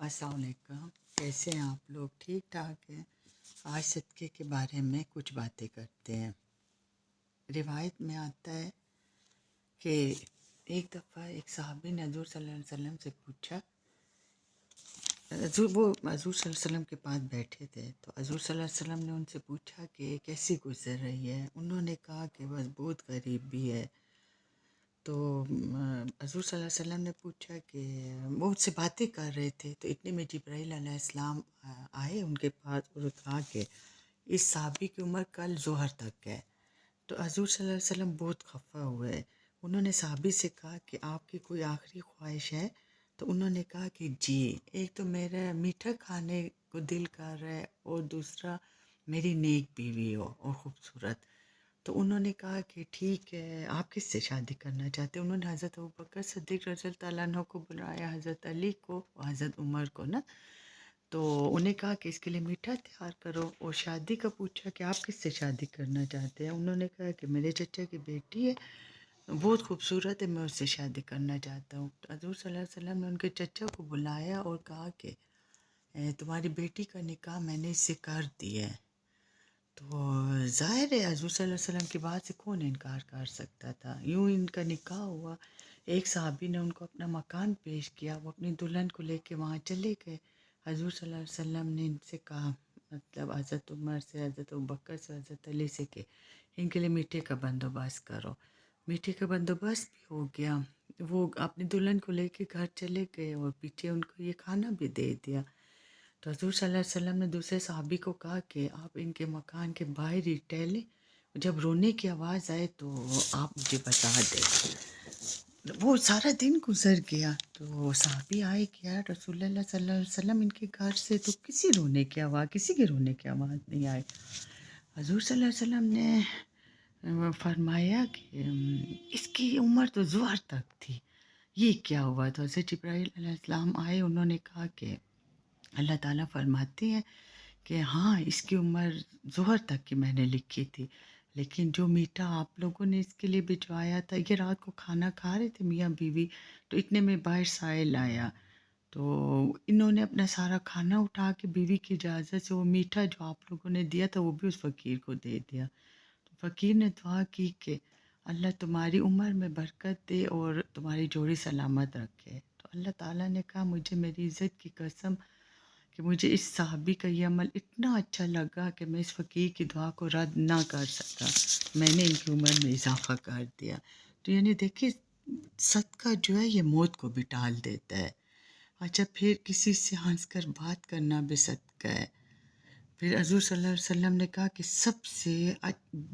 अस्सलाम वालेकुम। कैसे हैं आप लोग? ठीक ठाक हैं। आज सदक़े के बारे में कुछ बातें करते हैं। रिवायत में आता है कि एक दफ़ा एक सहाबी ने हज़ूर सल्लल्लाहु अलैहि वसल्लम से पूछा। हज़ूर सल्लल्लाहु अलैहि वसल्लम के पास बैठे थे, तो हज़ूर सल्लल्लाहु अलैहि वसल्लम ने उनसे पूछा कि कैसी गुज़र रही है। उन्होंने कहा कि बस बहुत गरीबी है। तो हज़ूर सल्लल्लाहु अलैहि वसल्लम ने पूछा कि वो उससे बातें कर रहे थे, तो इतने में जिब्राईल अलैहिस्सलाम आए उनके पास और कहा कि इस सहाबी की उम्र कल ज़ोहर तक है। तो हज़ूर सल्लल्लाहु अलैहि वसल्लम बहुत खफा हुए। उन्होंने सहाबी से कहा कि आपकी कोई आखिरी ख्वाहिश है? तो उन्होंने कहा कि जी, एक तो मेरा मीठा खाने को दिल कर रहा है और दूसरा मेरी नेक बीवी हो और ख़ूबसूरत। तो उन्होंने कहा कि ठीक है, आप किससे शादी करना चाहते हैं? उन्होंने हज़रत अबू बकर सिद्दीक़ रज़ियल्लाहु तआला अन्हु को बुलाया, हज़रत अली को और हज़रत उमर को ना। तो उन्हें कहा कि इसके लिए मीठा तैयार करो और शादी का पूछा कि आप किससे शादी करना चाहते हैं? उन्होंने कहा कि मेरे चचा की बेटी है, बहुत खूबसूरत है, मैं उससे शादी करना चाहता हूँ। तो हज़ूर सल्लल्लाहु अलैहि वसल्लम ने उनके चचा को बुलाया और कहा कि तुम्हारी बेटी का निकाह मैंने इससे कर दिया है। तो ज़ाहिर है हज़ूर सल्लल्लाहु अलैहि वसल्लम की बात से कौन इनकार कर सकता था। यूँ इनका निकाह हुआ। एक सहाबी ने उनको अपना मकान पेश किया, वो अपनी दुल्हन को लेके वहाँ चले गए। हज़ूर सल्लल्लाहु अलैहि वसल्लम ने इनसे कहा, मतलब हज़रत उमर से, हज़रत अबू बकर से, हज़रत अली से कि इनके लिए मीठे का बंदोबस्त करो। मीठे का बंदोबस्त भी हो गया। वो अपनी दुल्हन को लेके घर चले गए और पीछे उनको ये खाना भी दे दिया। तो हज़ूर सल्लल्लाहु अलैहि वसल्लम ने दूसरे सहाबी को कहा कि आप इनके मकान के बाहर ही टहलें, जब रोने की आवाज़ आए तो आप मुझे बता दें। वो सारा दिन गुजर गया। तो सहाबी आए कि यार रसूलुल्लाह सल्लल्लाहु अलैहि वसल्लम इनके घर से तो किसी के रोने की आवाज़ नहीं आई। हज़ूर सल्लल्लाहु अलैहि वसल्लम ने फरमाया कि इसकी उम्र तो ज़ोहर तक थी, ये क्या हुआ? तो हज़रत जिब्राईल अलैहिस्सलाम आए, उन्होंने कहा कि अल्लाह ताला फरमाते हैं कि हाँ, इसकी उम्र ज़ोहर तक की मैंने लिखी थी, लेकिन जो मीठा आप लोगों ने इसके लिए भिजवाया था, ये रात को खाना खा रहे थे मियाँ बीवी, तो इतने में बाहर साइल आया। तो इन्होंने अपना सारा खाना उठा के बीवी की इजाज़त से वो मीठा जो आप लोगों ने दिया था वो भी उस फ़कीर को दे दिया। तो फ़कीर ने दुआ की कि अल्लाह तुम्हारी उम्र में बरकत दे और तुम्हारी जोड़ी सलामत रखे। तो अल्लाह ताला ने कहा, मुझे मेरी इज़्ज़त की कसम कि मुझे इस सहाबी का ये अमल इतना अच्छा लगा कि मैं इस फ़कीर की दुआ को रद्द ना कर सका। मैंने इनकी उम्र में इजाफ़ा कर दिया। तो यानी देखिए, सदका जो है ये मौत को भी टाल देता है। अच्छा, फिर किसी से हंसकर बात करना भी सदका है। फिर हज़ूर सल्लल्लाहु अलैहि वसल्लम ने कहा कि सबसे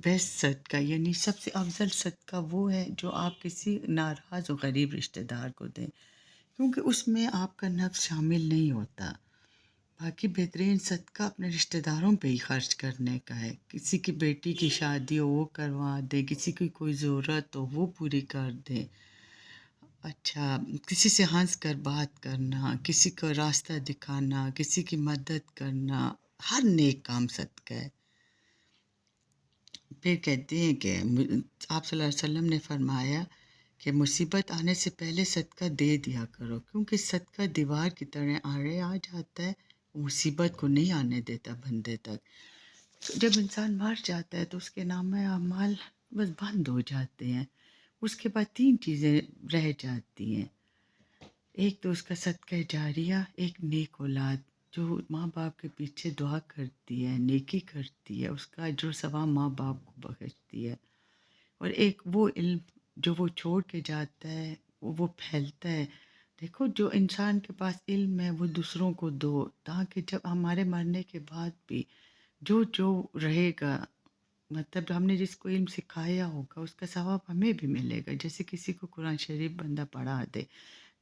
बेस्ट सदका यानी सबसे अफ़ज़ल सदका वो है जो आप किसी नाराज़ और गरीब रिश्तेदार को दें, क्योंकि उसमें आपका नफ़्स शामिल नहीं होता। बाकी बेहतरीन सदका अपने रिश्तेदारों पे ही खर्च करने का है। किसी की बेटी की शादी हो वो करवा दें, किसी की कोई ज़रूरत हो वो पूरी कर दें। अच्छा, किसी से हंस कर बात करना, किसी को रास्ता दिखाना, किसी की मदद करना, हर नेक काम सदका है। फिर कहते हैं कि आप सल्लल्लाहु अलैहि वसल्लम ने फरमाया कि मुसीबत आने से पहले सदका दे दिया करो, क्योंकि सदका दीवार की तरह आड़े आ जाता है, मुसीबत को नहीं आने देता बंदे तक। तो जब इंसान मर जाता है तो उसके नामे अमाल बस बंद हो जाते हैं। उसके बाद 3 चीज़ें रह जाती हैं। एक तो उसका सदका जारिया, एक नेक औलाद जो माँ बाप के पीछे दुआ करती है, नेकी करती है, उसका अजर सवाब माँ बाप को बख्शती है। और एक वो इल्म जो वो छोड़ के जाता है, वो फैलता है। देखो, जो इंसान के पास इल्म है वो दूसरों को दो, ताकि जब हमारे मरने के बाद भी जो जो रहेगा, मतलब हमने जिसको इल्म सिखाया होगा उसका सवाब हमें भी मिलेगा। जैसे किसी को कुरान शरीफ बंदा पढ़ा दे,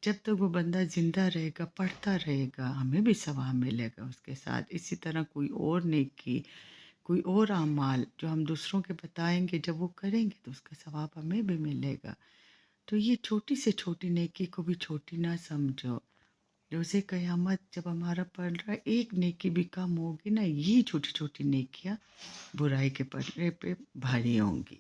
जब तक वो बंदा ज़िंदा रहेगा पढ़ता रहेगा, हमें भी सवाब मिलेगा उसके साथ। इसी तरह कोई और नेकी, कोई और अमाल जो हम दूसरों के बताएंगे, जब वो करेंगे तो उसका सवाब हमें भी मिलेगा। तो ये छोटी से छोटी नेकी को भी छोटी ना समझो। रोज़े क़यामत जब हमारा पड़ रहा है, एक नेकी भी कम होगी ना, ये छोटी छोटी नेकियां बुराई के पलड़े पे भारी होंगी।